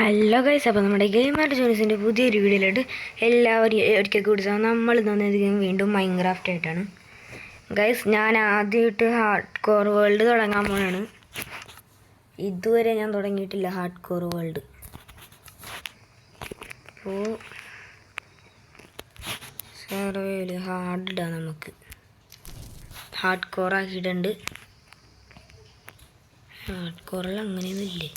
Hello guys, അപ്പോൾ നമ്മുടെ gamer ജോൺസിൻ്റെ പുതിയൊരു വീഡിയോയിലോട്ട് എല്ലാവരും ഒരിക്കൽ കൂടി നമ്മൾ തന്നധികം വീണ്ടും മൈൻക്രാഫ്റ്റ് ആയിട്ടാണ് ഗൈസ്. ഞാൻ ആദ്യമായിട്ട് ഹാർഡ് കോർ വേൾഡ് തുടങ്ങാൻ പോവാണ്. ഇതുവരെ ഞാൻ തുടങ്ങിയിട്ടില്ല ഹാർഡ് കോർ വേൾഡ്. അപ്പോൾ സർവേയിൽ ഹാർഡ് ഇടാം, നമുക്ക് ഹാർഡ് കോർ ആക്കിയിട്ടുണ്ട്. ഹാർഡ് കോറിൽ അങ്ങനെയൊന്നും ഇല്ലേ,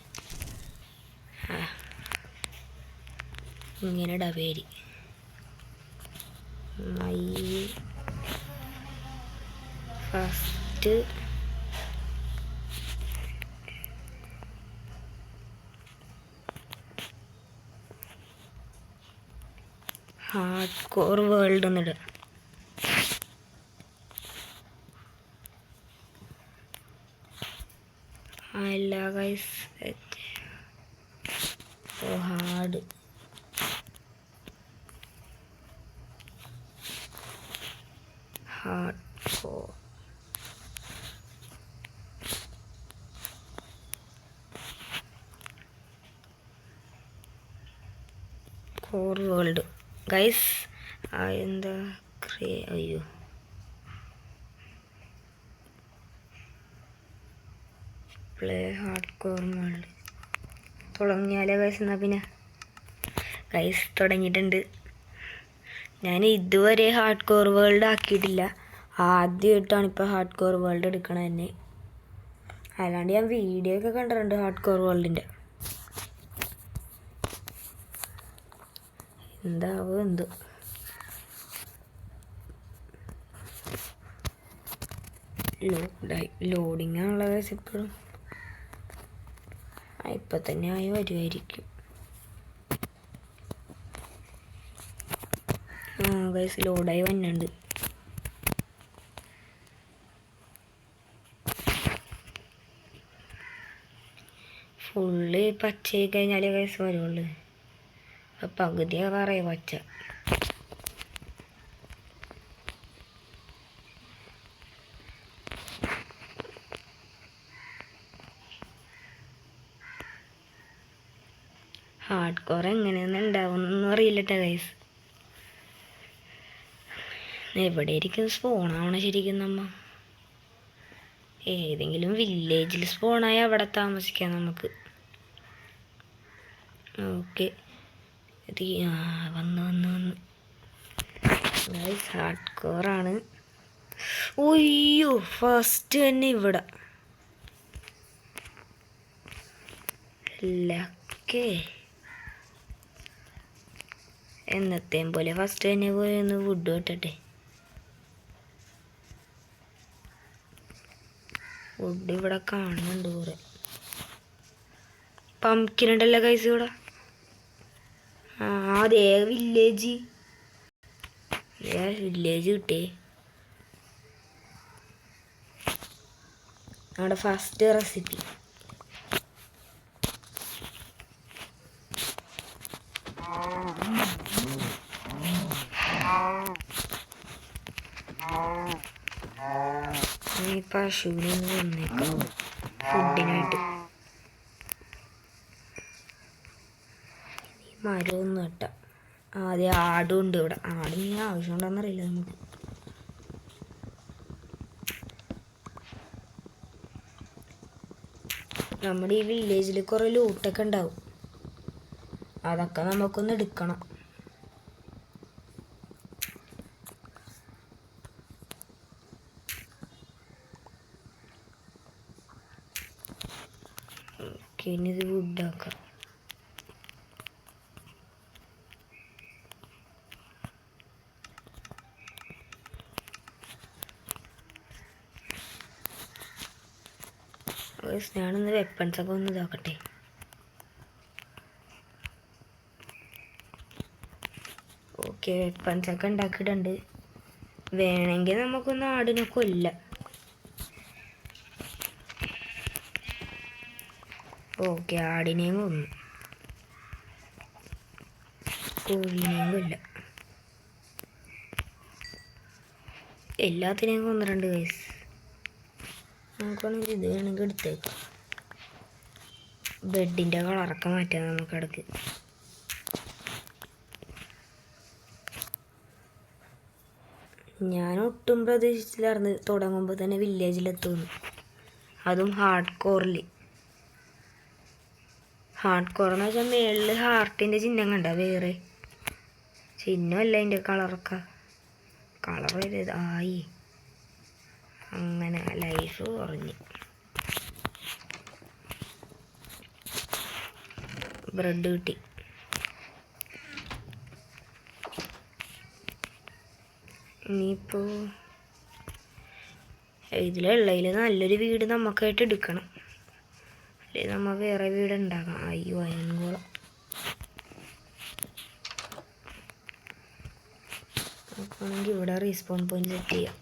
ഇങ്ങനെ ഇടാ പേര്. ഫസ്റ്റ് ഹാർഡ് കോർ വേൾഡ് എന്നിടുക. അല്ല guys, hard hard core world guys. എന്താ അയ്യോ, പ്ലേ ഹാർഡ് കോർ വേൾഡ് തുടങ്ങിയാലോ ഗൈസ്? എന്നാൽ പിന്നെ ഗൈസ് തുടങ്ങിയിട്ടുണ്ട്. ഞാൻ ഇതുവരെ ഹാർഡ് കോർ വേൾഡ് ആക്കിയിട്ടില്ല, ആദ്യമായിട്ടാണ് ഇപ്പോൾ ഹാർഡ് കോർ വേൾഡ് എടുക്കണത് തന്നെ. അല്ലാണ്ട് ഞാൻ വീഡിയോ ഒക്കെ കണ്ടിട്ടുണ്ട് ഹാർഡ് കോർ വേൾഡിൻ്റെ. എന്താവോ എന്തോ. ലോഡിങ് ആണുള്ള കേസ് ഇപ്പോഴും. ഇപ്പം തന്നെ ആയി വരുമായിരിക്കും. ഗൈസ് ലോഡായി വന്നുണ്ട്. ഫുള്ള് പച്ചയായി കഴിഞ്ഞാലേ ഗൈസ് വരുള്ളൂ. അപ്പം പകുതിയാ പറയാ പച്ച. ഹാർഡ് കോർ എങ്ങനെയൊന്നും ഉണ്ടാവുന്നൊന്നും അറിയില്ലട്ടോ ഗൈസ്. എവിടെ ഇരിക്കും സ്പോണാവണം ശരിക്കും? ഏതെങ്കിലും വില്ലേജിൽ സ്പോണായി അവിടെ താമസിക്കാം നമുക്ക്. ഓക്കെ, വന്ന് ഗൈസ് ഹാർഡ് കോറാണ്. ഒയ്യോ, ഫസ്റ്റ് തന്നെ ഇവിടെ ലക്കേ. എന്നത്തേം പോലെ ഫസ്റ്റ് തന്നെ പോയി ഒന്ന് വുഡ് കിട്ടട്ടെ. വുഡ് ഇവിടെ കാണുന്നുണ്ട് കുറെ. പംകിനുണ്ടല്ലോ ഗൈസ് ഇവിടെ. അതേ വില്ലേജ് കിട്ടേ. നമ്മുടെ ഫസ്റ്റ് റെസിപ്പി. ഈ പശുവിനെ വന്നേക്കാം ഫുഡിനായിട്ട്. മരമൊന്നും നട്ട. ആദ്യം ആടും ഉണ്ട് ഇവിടെ. ആടിന് ആവശ്യമുണ്ടോന്നറിയില്ല നമുക്ക്. നമ്മുടെ ഈ വില്ലേജിൽ കുറേ ലൂട്ടൊക്കെ ഉണ്ടാവും, അതൊക്കെ നമുക്കൊന്ന് എടുക്കണം. ഇനി ഇത് വുഡാക്കാം. ഞാനൊന്ന് വെപ്പൺസൊക്കെ ഒന്ന് ഇതാക്കട്ടെ. ഓക്കെ, വെപ്പൺസൊക്കെ ഉണ്ടാക്കിയിട്ടുണ്ട്. വേണമെങ്കിൽ നമുക്കൊന്ന് ആടിനെ കൊല്ലാം. ഓക്കെ, ആടിനെയും കൊന്നു, കോഴിനെയും കൊല്ലാം. എല്ലാത്തിനെയും കൊന്നിട്ടുണ്ട് ഗൈസ്. നമുക്കാണെങ്കിൽ ഇത് വേണമെങ്കിൽ എടുത്തേക്കാം. ബെഡിൻ്റെ കളറൊക്കെ മാറ്റാം നമുക്ക് ഇടയ്ക്ക്. ഞാൻ ഒട്ടും പ്രതീക്ഷിച്ചില്ലായിരുന്നു തുടങ്ങുമ്പോൾ തന്നെ വില്ലേജിലെത്തുമെന്ന്, അതും ഹാർഡ് കോറിൽ. ഹാർഡ് കോർ എന്ന് വെച്ചാൽ മേളിൽ ഹാർട്ടിൻ്റെ ചിഹ്നം കണ്ട, വേറെ ചിഹ്നമല്ല അതിൻ്റെ കളറൊക്കെ. കളർ ആയി അങ്ങനെ ലൈഫ് കുറഞ്ഞു. ബ്രെഡ് കിട്ടി. ഇനിയിപ്പോൾ ഇതിലുള്ളതിൽ നല്ലൊരു വീട് നമുക്കായിട്ട് എടുക്കണം, അല്ലെങ്കിൽ നമ്മൾ വേറെ വീട് ഉണ്ടാക്കണം. അയ്യോ അയൻകോളം നോക്കുകയാണെങ്കിൽ ഇവിടെ റീസ്പോൺ പോയിന്റ് സെറ്റ് ചെയ്യാം.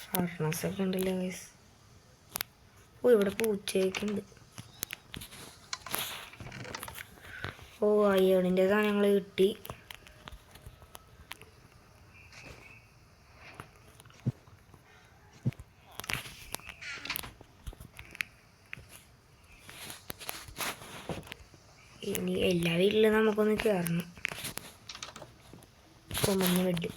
ഫർണസൊക്കെ ഉണ്ടല്ലോ ഗൈസ്. ഓ ഇവിടെ പൂച്ചയൊക്കെ ഉണ്ട്. ഓ അയ്യോണിൻ്റെ സാധനങ്ങൾ കിട്ടി. ഇനി എല്ലാ വീട്ടിലും നമുക്കൊന്ന് കയറണം. കൊമഞ്ഞ ബെഡ്.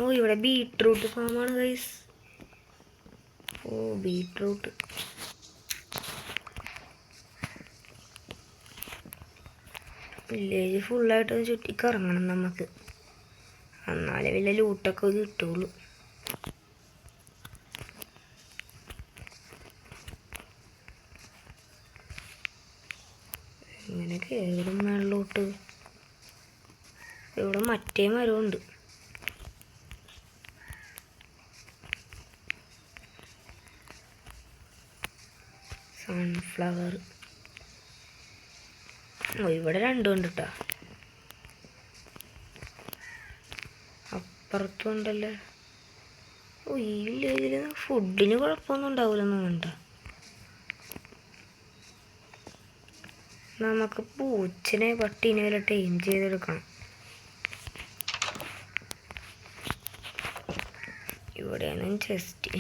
ഓ ഇവിടെ ബീട്രൂട്ട് ഫാമാണ് ഗൈസ്. ഓ ബീട്രൂട്ട്. വില്ലേജ് ഫുള്ളായിട്ട് ചുറ്റിക്കറങ്ങണം നമുക്ക്, എന്നാലേ വലിയ ലൂട്ടൊക്കെ കിട്ടുള്ളൂ. ഇങ്ങനെ കയറും മേളിലോട്ട്. ഇവിടെ മറ്റേ മരമുണ്ട്. സൺഫ്ലവർ. ഓ ഇവിടെ രണ്ടും ഉണ്ട് കേട്ടോ. അപ്പുറത്തും ഉണ്ടല്ലേ. ഓ ഈ വില്ലേജിൽ ഫുഡിന് കുഴപ്പമൊന്നും ഉണ്ടാവില്ലെന്ന് വേണ്ട. നമുക്ക് പൂച്ചനെ പട്ടീനെ വല്ല ടൈം ചെയ്തെടുക്കണം. ഇവിടെയാണ് ചെസ്റ്റ്.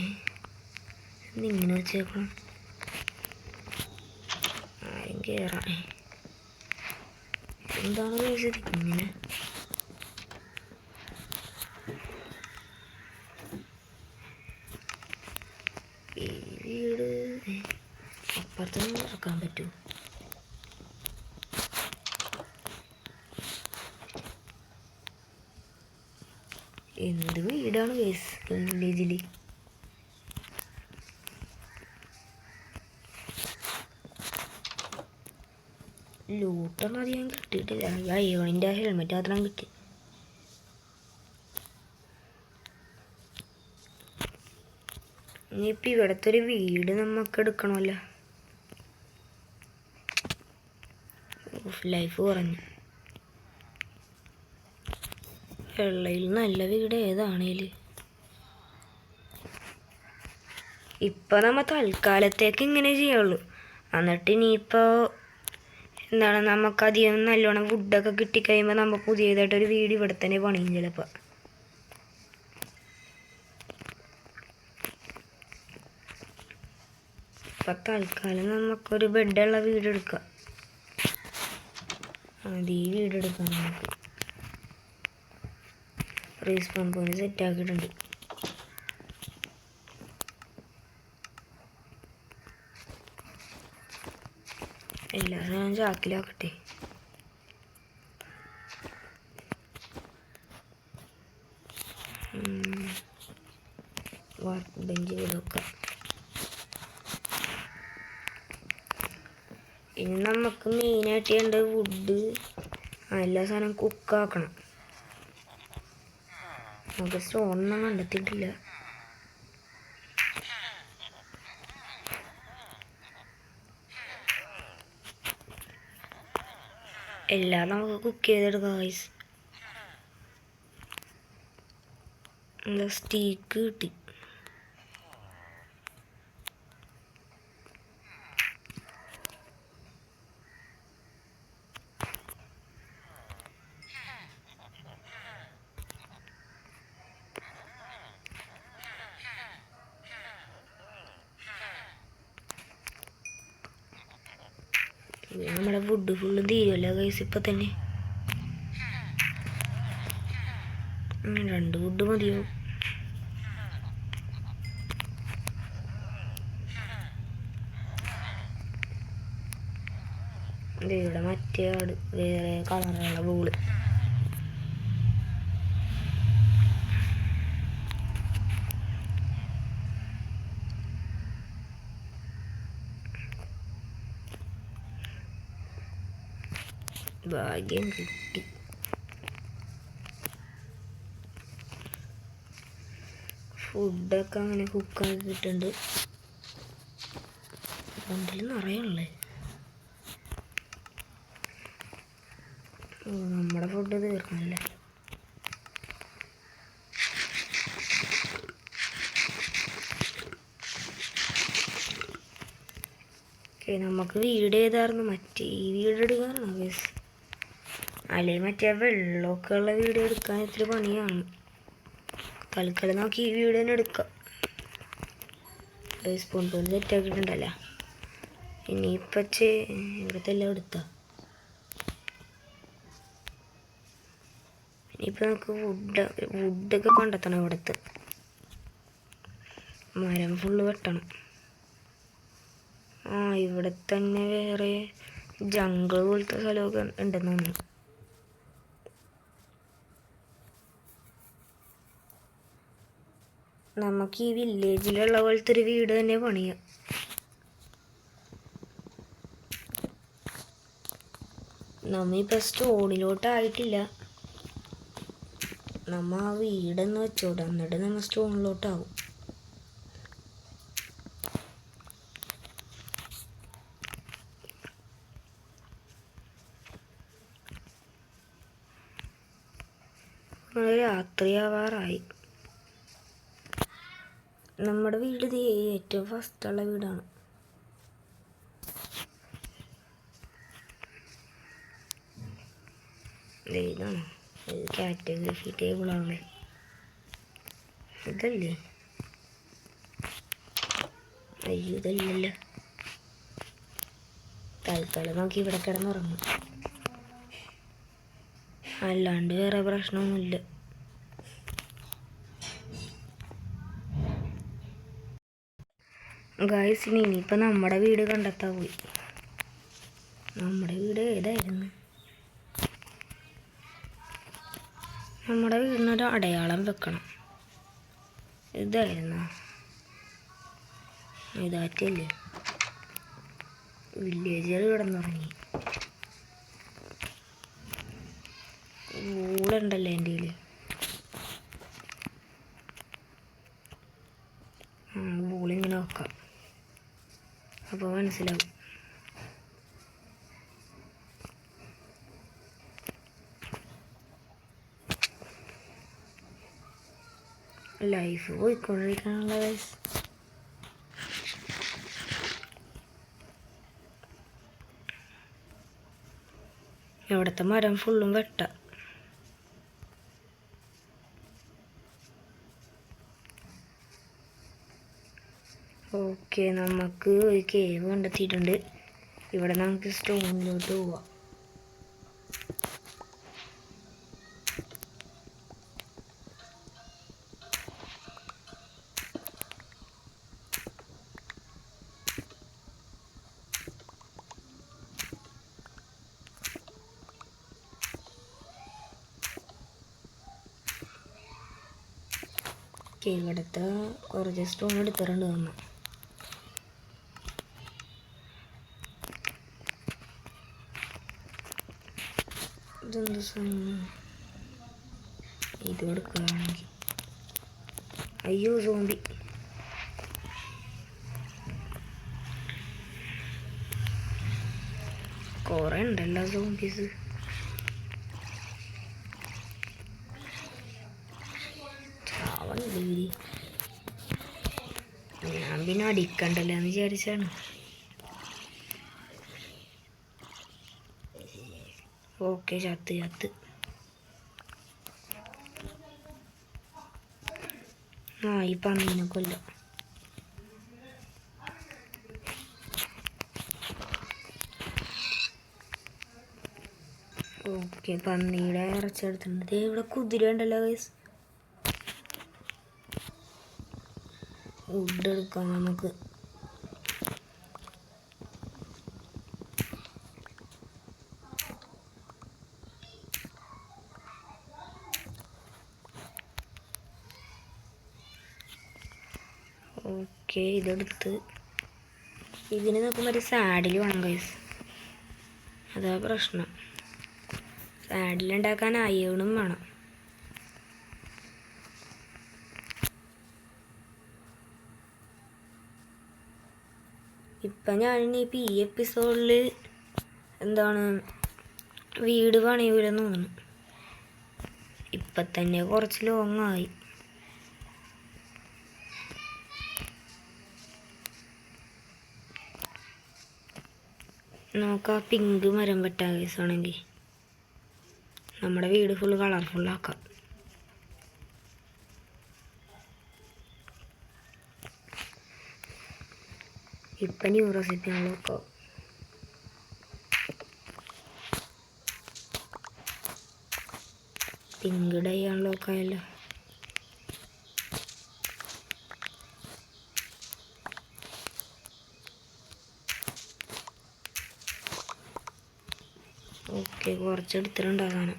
ഇങ്ങനെ വെച്ചേക്കണം, ആരും കയറാം. എന്താണ് കഴിച്ചത് ഇങ്ങനെ? ഈ വീട് അപ്പുറത്തൊന്നും ഇറക്കാൻ പറ്റുമോ? എന്ത് വീടാണ് ഗൈസ് വില്ലേജിൽ. ലൂട്ടൊന്നും അധികം കിട്ടിയിട്ടില്ല. അയ്യോണിൻ്റെ ഹെൽമെറ്റ് മാത്രം കിട്ടി. ഇനിയിപ്പോൾ ഇവിടുത്തെ ഒരു വീട് നമുക്ക് എടുക്കണമല്ലോ. ലൈഫ് കുറഞ്ഞു. വെള്ളയിൽ നല്ല വീട് ഏതാണേല്. ഇപ്പം നമ്മൾ തൽക്കാലത്തേക്ക് ഇങ്ങനെ ചെയ്യുള്ളൂ. എന്നിട്ട് ഇനിയിപ്പോൾ എന്താണ്, നമുക്കധികം നല്ലോണം വുഡൊക്കെ കിട്ടിക്കഴിയുമ്പോൾ നമ്മൾ പുതിയതായിട്ടൊരു വീട് ഇവിടെ തന്നെ പണിയും ചിലപ്പോൾ. ഇപ്പം തൽക്കാലം നമുക്കൊരു ബെഡുള്ള വീട് എടുക്കാം. അത് ഈ വീട് എടുക്കാം നമുക്ക്. റീസ്പോൺ പോയിന്റ് സെറ്റാക്കിയിട്ടുണ്ട്. എല്ലാ സാധനവും ചാക്കിലാക്കട്ടെ. വർക്ക് ബെഞ്ച് ചെയ്തൊക്കെ. ഇനി നമുക്ക് മെയിനായിട്ട് ചെയ്യേണ്ടത് വുഡ്, എല്ലാ സാധനം കുക്കാക്കണം. നമുക്ക് സ്റ്റോണൊന്നും കണ്ടെത്തിയിട്ടില്ല. എല്ലാം നമുക്ക് കുക്ക് ചെയ്തെടുക്കാം ഗൈസ്. എന്താ സ്റ്റീക്ക് കിട്ടി. നമ്മുടെ ഫുഡ് ഫുള്ള് തീരുമല്ലോ ഗൈസ് ഇപ്പം തന്നെ. 2 ഫുഡ് മതിയോ? ഇവിടെ മറ്റേ ആട് വേറെ കളറുള്ള ബോള്. ഭാഗ്യം കിട്ടി. ഫുഡൊക്കെ അങ്ങനെ കുക്കാക്കിയിട്ടുണ്ട്. ഫ്രണ്ടിൽ നിറയുള്ളേ. നമ്മുടെ ഫുഡ് തീർക്കണല്ലേ. ഓക്കെ, നമുക്ക് വീട് ചെയ്തായിരുന്നു. മറ്റേ ഈ വീട് എടുക്കാനാണോ ഗൈസ്? അല്ലെങ്കിൽ മറ്റേ വെള്ളമൊക്കെ ഉള്ള വീഡിയോ എടുക്കാൻ ഇത്തിരി പണിയാണ്. തൽക്കാലം നമുക്ക് ഈ വീഡിയോ തന്നെ എടുക്കാം. സ്പൂൺ പോലെ സെറ്റാക്കിയിട്ടുണ്ടല്ലോ. ഇനിയിപ്പം ഇവിടുത്തെ എല്ലാം എടുത്താ. ഇനിയിപ്പോൾ നമുക്ക് വുഡൊക്കെ കണ്ടെത്തണം. ഇവിടുത്തെ മരം ഫുള്ള് വെട്ടണം. ഇവിടെ തന്നെ വേറെ ജംഗിൾ പോലത്തെ സ്ഥലമൊക്കെ ഉണ്ടെന്ന് തോന്നുന്നു. നമുക്ക് ഈ വില്ലേജിലുള്ള പോലത്തെ ഒരു വീട് തന്നെ പണിയാം. നമ്മിപ്പോൾ സ്റ്റോണിലോട്ടായിട്ടില്ല. നമ്മ ആ വീടെന്ന് വെച്ചോട്ടെ, എന്നിട്ട് നമ്മൾ സ്റ്റോണിലോട്ടാവും. രാത്രിയാവാറായി. നമ്മുടെ വീട് ഏറ്റവും ഫസ്റ്റുള്ള വീടാണ്. ഇതാണ് ഇത് കാറ്റഗറി ടേബിളാണല്ലേ. ഇതല്ലേ? അയ്യോ ഇതല്ലല്ലോ. തൽക്കാലം നമുക്ക് ഇവിടെ കിടന്നുറങ്ങും. അല്ലാണ്ട് വേറെ പ്രശ്നമൊന്നുമില്ല. ഗായ്സ്, ഇനിയിപ്പോൾ നമ്മുടെ വീട് കണ്ടെത്താൻ പോയി. നമ്മുടെ വീട് ഏതായിരുന്നു? നമ്മുടെ വീടിനൊരു അടയാളം വെക്കണം. ഇതായിരുന്നു? ഇതാറ്റല്ലേ? വില്ലേജർ കിടന്നുറങ്ങി. ഊളുണ്ടല്ലോ എൻ്റെ കയ്യിൽ. ഊളിങ്ങനെ നോക്കാം, അപ്പോൾ മനസ്സിലാവും. ലൈഫ് പോയിക്കൊണ്ടിരിക്കാനുള്ള വയസ്സ്. ഇവിടുത്തെ മരം ഫുള്ളും വെട്ട. ഓക്കെ, നമുക്ക് ഒരു കേവ് കണ്ടെത്തിയിട്ടുണ്ട്. ഇവിടെ നമുക്ക് സ്റ്റോണിലോട്ട് പോവാം. ഇവിടുത്തെ കുറച്ച് സ്റ്റോൺ എടുത്തിട്ടുണ്ട് നമ്മൾ. ഇതെന്ത് സാധനം? ഇത് എടുക്കുകയാണെങ്കിൽ അയ്യോ സോംബി. കുറേ ഉണ്ടല്ലോ സോംബീസ്. ഞാൻ പിന്നെ അടിക്കണ്ടല്ലോ എന്ന് വിചാരിച്ചാണ്. ഓക്കെ, ചത്ത്. ഈ പന്നീനെ കൊല്ലാം. ഓക്കെ, പന്നിയുടെ ഇറച്ചെടുത്തിട്ടുണ്ട്. ഇവിടെ കുതിര ഉണ്ടല്ലോ ഗൈസ്. വുഡ് എടുക്കാം നമുക്ക്. ഓക്കെ, ഇതെടുത്ത് ഇതിന് നോക്കുമ്പോൾ ഒരു സാഡിൽ വേണം ഗൈസ്. അതാ പ്രശ്നം. സാഡിലുണ്ടാക്കാൻ അയണും വേണം. ഇപ്പം ഞാനിപ്പോൾ ഈ എപ്പിസോഡിൽ എന്താണ് വീട് പണിയൂരെന്ന് തോന്നുന്നു. ഇപ്പം തന്നെ കുറച്ച് ലോങ്ങായി. നമുക്ക് ആ പിങ്ക് മരം വെട്ടാൻ കേസാണെങ്കിൽ നമ്മുടെ വീട് ഫുള്ള് കളർഫുള്ളാക്കാം. ഇപ്പം ന്യൂ റെസിപ്പി നോക്കാം. പിങ്ക് ഡൈ ആണല്ലോക്കായല്ലോ. ഓക്കെ, കുറച്ചെടുത്തിട്ടുണ്ടാകാനാണ്.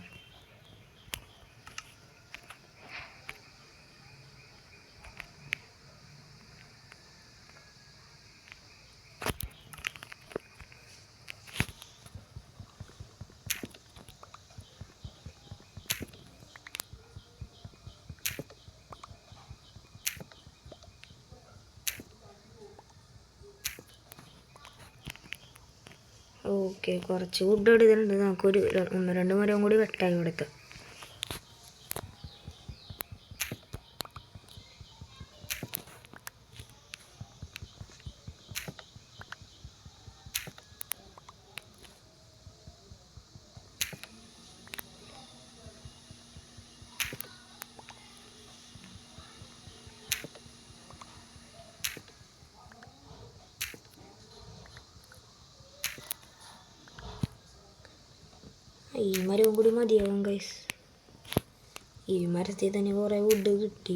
ഓക്കെ, കുറച്ച് വുഡ് എടുത്തിട്ടുണ്ട്. നമുക്കൊരു 1-2 മരം കൂടി വെട്ടാം ഇവിടുത്തെ. ഈ മരവും കൂടി മതിയാവും ഗൈസ്. ഈ മരത്തിൽ തന്നെ കുറേ വുഡ് കിട്ടി.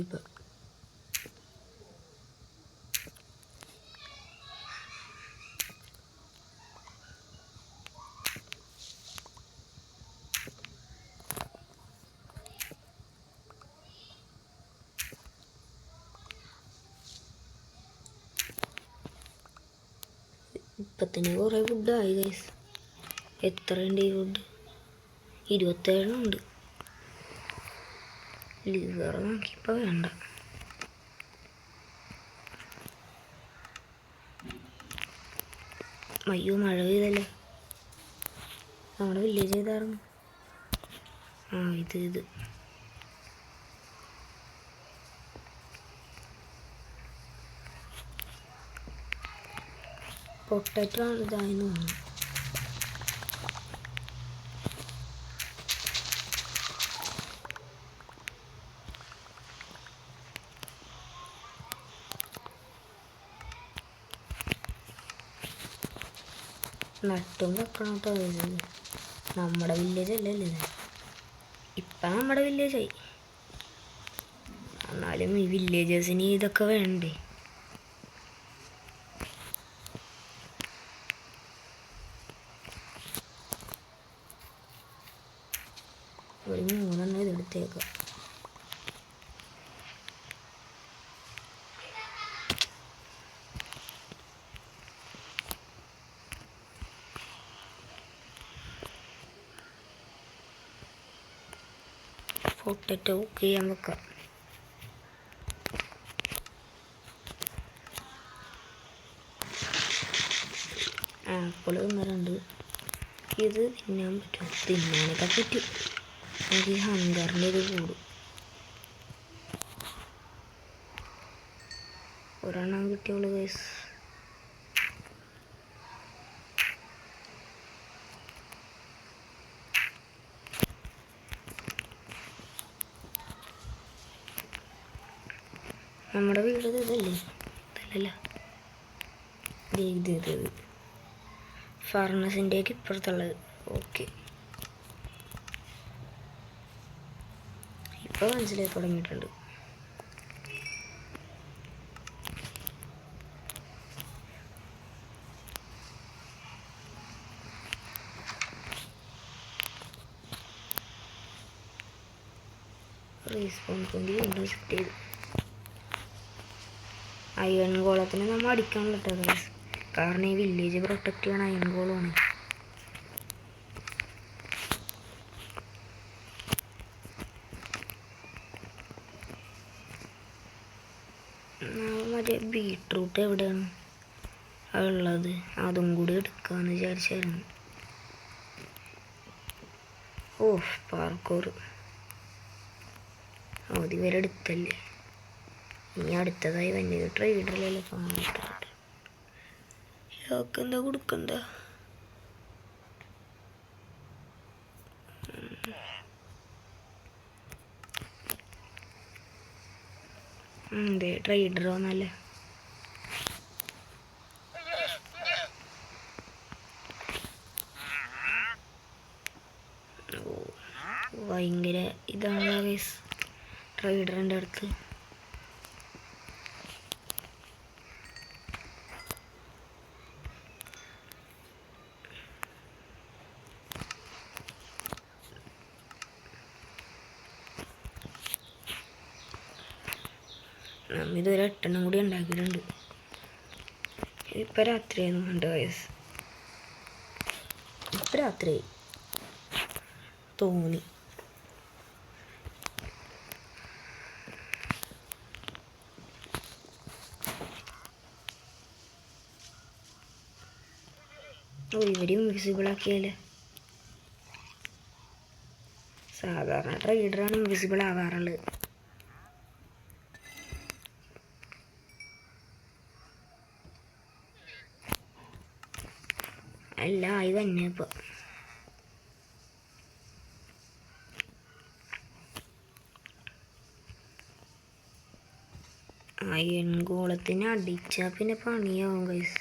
ഇപ്പം തന്നെ കുറേ വുഡായി ഗൈസ്. എത്രയുണ്ട് ഈ വുഡ്? 27 ഉണ്ട്. ലിവർ നോക്കിയപ്പോൾ വേണ്ട. അയ്യോ, മഴ പെയ്തല്ലേ. നമ്മുടെ വില്ലേജ് ചെയ്തായിരുന്നു. ഇത് പൊട്ടറ്റോ ആണ് ഇതായെന്ന് തോന്നുന്നു. നട്ടും വെക്കണം കേട്ടോ. നമ്മുടെ വില്ലേജ് അല്ലല്ലേ ഇത്. ഇപ്പം നമ്മുടെ വില്ലേജായി. എന്നാലും ഈ വില്ലേജേഴ്സിന് ഇതൊക്കെ വേണ്ടേ. ഒരു 3 ഇതെടുത്തേക്കാം. പൊട്ടറ്റോ കുക്ക് ചെയ്യാൻ വെക്കാം. ആപ്പിൾ 1-2 ഇത് തിന്നാൻ പറ്റും. തിന്നാനൊക്കെ പറ്റും. എനിക്ക് ഹങ്കറിൻ്റെ ഇത് കൂടും. ഒരെണ്ണം കിട്ടിയുള്ളൂ ഗൈസ്. നമ്മുടെ വീട് ഇതല്ലേ? ഇതല്ല, ഇത് ഫർണസിൻ്റെയൊക്കെ ഇപ്പുറത്തുള്ളത്. ഓക്കെ, ഇപ്പോൾ മനസ്സിലായി തുടങ്ങിയിട്ടുണ്ട്. റീസ്പോൺ പോയിന്റ് വീണ്ടും സെറ്റ് ചെയ്തു. അയൺ ഗോളത്തിന് നമ്മൾ അടിക്കാനുള്ള കേട്ടോ, കാരണം ഈ വില്ലേജ് പ്രൊട്ടക്റ്റ് ചെയ്യണ അയൺ ഗോളമാണ്. മറ്റേ ബീട്രൂട്ട് എവിടെയാണ് ഉള്ളത്, അതും കൂടി എടുക്കാമെന്ന് വിചാരിച്ചായിരുന്നു. ഓ പാർക്കോർ ഓതി വരെ എടുത്തല്ലേ. ഇനി അടുത്തതായി വന്നത് ട്രേഡറിലല്ലേ കാണാൻ. എന്താ കൊടുക്കണ്ട? അതെ ട്രേഡർ വന്നല്ലേ. ഭയങ്കര ഇതാണ് ഗൈസ് ട്രേഡറിൻ്റെ അടുത്ത്. ഇതൊരു 8 കൂടി ഉണ്ടാക്കിയിട്ടുണ്ട്. ഇപ്പം രാത്രിയായിരുന്നു 2 വയസ്സ്. ഇപ്പം രാത്രി തോന്നി. ഓ ഇവരും ഇൻവിസിബിൾ ആക്കിയല്ലേ. സാധാരണ ട്രേഡറാണ് ഇൻവിസിബിൾ ആവാറുള്ളത്. അല്ല ആയി തന്നെ ഇപ്പം. അയൺ ഗോളത്തിന് അടിച്ചാൽ പിന്നെ പണിയാവും ഗൈസ്.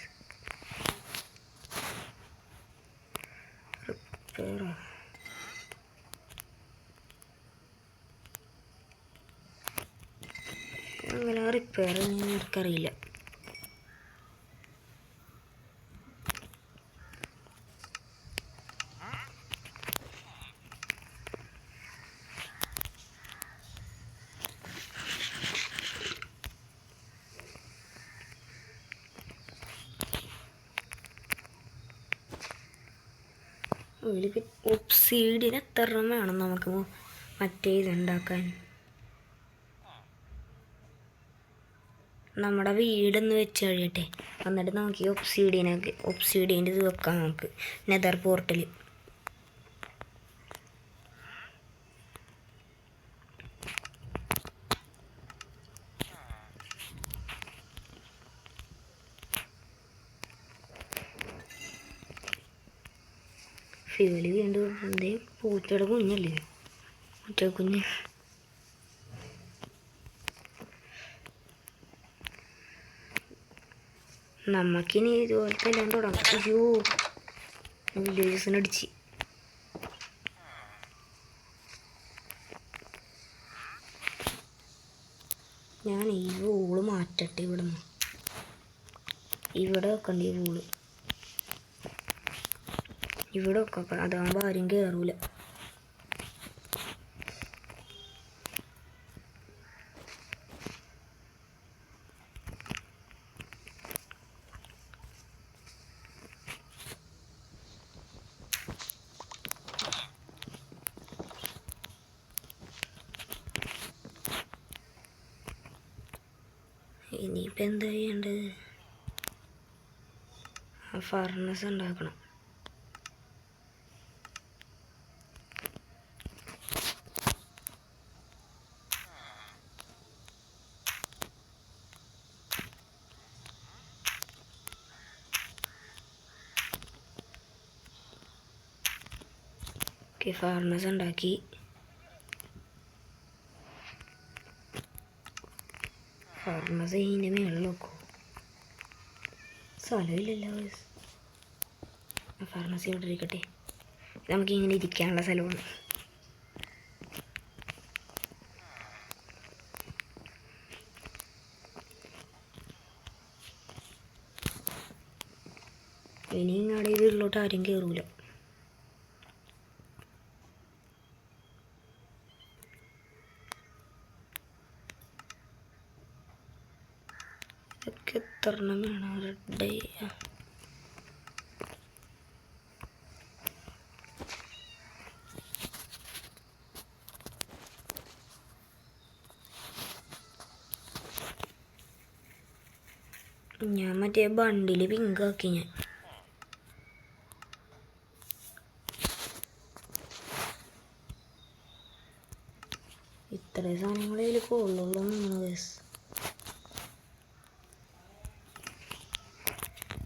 റിപ്പയറോ അങ്ങനെ റിപ്പയർ എനിക്കറിയില്ല. ഇതിൽ ഒബ്സീഡിന് എത്ര വേണം നമുക്ക് മറ്റേ ഇതുണ്ടാക്കാൻ? നമ്മുടെ വീടൊന്ന് വെച്ച് കഴിയട്ടെ, എന്നിട്ട് നമുക്ക് ഈ ഒബ്സീഡിയൻ്റെ ഇത് വെക്കാം. നമുക്ക് നെതർ പോർട്ടൽ. ഫ്യൂവല് വീണ്ടും എന്തേ പൂച്ചയുടെ കുഞ്ഞല്ലേ, പൂച്ചക്കുഞ്ഞ്. നമുക്കിനി ഇതുപോലത്തെ എല്ലാം തുടങ്ങാം. അയ്യോ വില്ലേജസിനടിച്ച്. ഞാൻ ഈ വൂള് മാറ്റട്ടെ. ഇവിടെ വെക്കണ്ട ഈ വൂള്. ഇവിടെ വെക്കാം, അതാകുമ്പോൾ ആരും കയറൂല. ഇനിയിപ്പോൾ എന്താ ചെയ്യേണ്ടത്? ഫർണസ് ഉണ്ടാക്കണം. ഓക്കെ ഫർണസ് ഉണ്ടാക്കി. ഫർണസ് ഇതിൻ്റെ മേളിൽ വെക്കും. സ്ഥലമില്ലല്ലോ. ഫർണസ് ഇവിടെ ഇരിക്കട്ടെ. നമുക്കിങ്ങനെ ഇരിക്കാനുള്ള സ്ഥലമാണ്. ഞങ്ങളുടെ ഈ വീട്ടിലോട്ട് ആരും കയറൂല. ഇതൊക്കെ എത്ര എണ്ണം വേണം? റെഡ് ഞാൻ മറ്റേ ബണ്ടിൽ പിങ്കാക്കി. ഞാൻ ഇത്രയും സാധനങ്ങളെ ഇതിൽ കൊള്ളുള്ളൂ.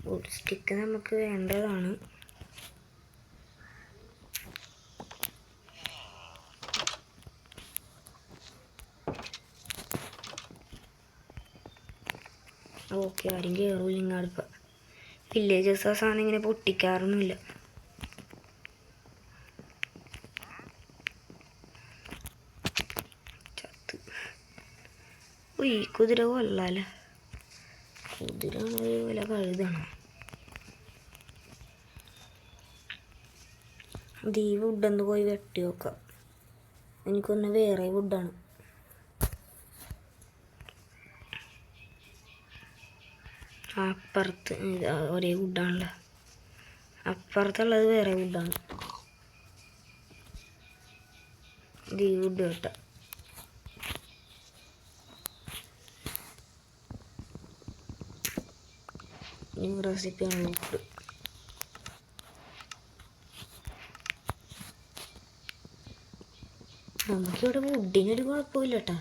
വുഡ് സ്റ്റിക്ക് നമുക്ക് വേണ്ടതാണ്. ഓക്കെ, ആരും കയറൂല. ഇങ്ങാടിപ്പോൾ വില്ലേജസ് ആ സാധനം ഇങ്ങനെ പൊട്ടിക്കാറൊന്നുമില്ല. ചത്ത്. ഈ കുതിര കൊള്ളാല. കുതിര വല്ല കഴുതാണ്. ഇത് ഈ വുഡൊന്ന് പോയി വെട്ടി നോക്കാം. എനിക്കൊന്ന് വേറെ വുഡാണ്. അപ്പുറത്ത് ഒരേ വുഡാണല്ലോ. അപ്പുറത്തുള്ളത് വേറെ വുഡാണ്. ഇത് ഈ വുഡ് കേട്ടോ. ഈ റെസിപ്പിയാണ് വുഡ്. നമുക്കിവിടെ വുഡിനൊരു കുഴപ്പമില്ല കേട്ടോ.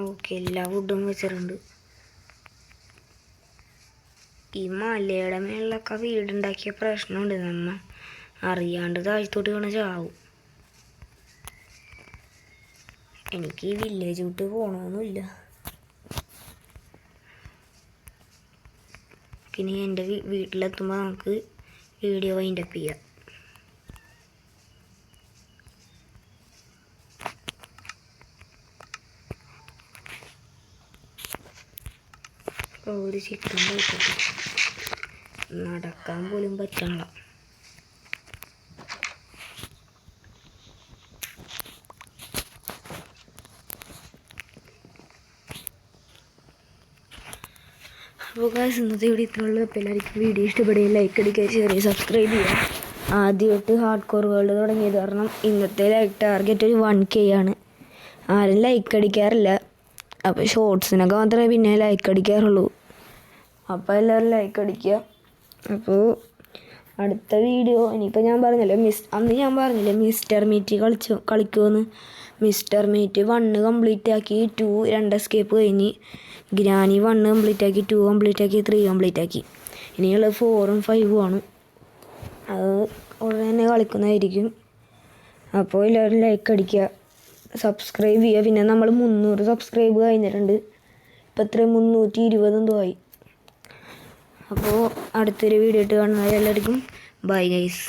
ഓക്കെ, എല്ലാ വുഡും വെച്ചിട്ടുണ്ട്. ഈ മലയുടെ മേളിലൊക്കെ വീടുണ്ടാക്കിയ പ്രശ്നമുണ്ട്. നമ്മ അറിയാണ്ട് താഴ്ത്തോട്ട് വീണ ചാവും. എനിക്ക് ഈ വില്ലേജ് വിട്ട് പോകണമെന്നില്ല. പിന്നെ എൻ്റെ വീട്ടിലെത്തുമ്പോൾ നമുക്ക് വീഡിയോ വൈൻഡപ്പ് ചെയ്യാം. ഒരു ചിക്കൻ കഴിച്ചിട്ട് നടക്കാൻ പോലും പറ്റണില്ല. അപ്പോൾ ഗൈസ്, ഇന്നത്തെ ഇവിടെ ഇത്രയുള്ളൂ. അപ്പോൾ എല്ലാവർക്കും വീഡിയോ ഇഷ്ടപ്പെടുകയും ലൈക്ക് അടിക്കുക, ഷെയർ ചെയ്യുക, സബ്സ്ക്രൈബ് ചെയ്യുക. ആദ്യമായിട്ട് ഹാർഡ് കോർ വേൾഡ് തുടങ്ങിയത് കാരണം ഇന്നത്തെ ലൈക്ക് ടാർഗറ്റ് ഒരു 1K ആണ്. ആരും ലൈക്ക് അടിക്കാറില്ല. അപ്പോൾ ഷോർട്സിനൊക്കെ മാത്രമേ പിന്നെ ലൈക്ക് അടിക്കാറുള്ളൂ. അപ്പോൾ എല്ലാവരും ലൈക്ക് അടിക്കുക. അപ്പോൾ അടുത്ത വീഡിയോ ഇനിയിപ്പോൾ ഞാൻ പറഞ്ഞല്ലോ, അന്ന് ഞാൻ പറഞ്ഞില്ലേ മിസ്റ്റർ മീറ്റ് കളിക്കുമെന്ന്. മിസ്റ്റർ മീറ്റ് 1 കംപ്ലീറ്റ് ആക്കി, 2 2 എസ്കേപ്പ് കഴിഞ്ഞ്, ഗ്രാനി 1 കംപ്ലീറ്റ് ആക്കി, 2 കംപ്ലീറ്റ് ആക്കി, 3 കംപ്ലീറ്റ് ആക്കി. ഇനിയുള്ളത് 4ഉം 5ഉം ആണ്. അത് ഉടനെ തന്നെ കളിക്കുന്നതായിരിക്കും. അപ്പോൾ എല്ലാവരും ലൈക്ക് അടിക്കുക, സബ്സ്ക്രൈബ് ചെയ്യുക. പിന്നെ നമ്മൾ 300 സബ്സ്ക്രൈബ് കഴിഞ്ഞിട്ടുണ്ട്. ഇപ്പം എത്ര 320 എന്തോ ആയി. അപ്പോൾ അടുത്തൊരു വീഡിയോ ഇട്ട് കാണുന്നത് എല്ലാവർക്കും ബൈ ഗൈസ്.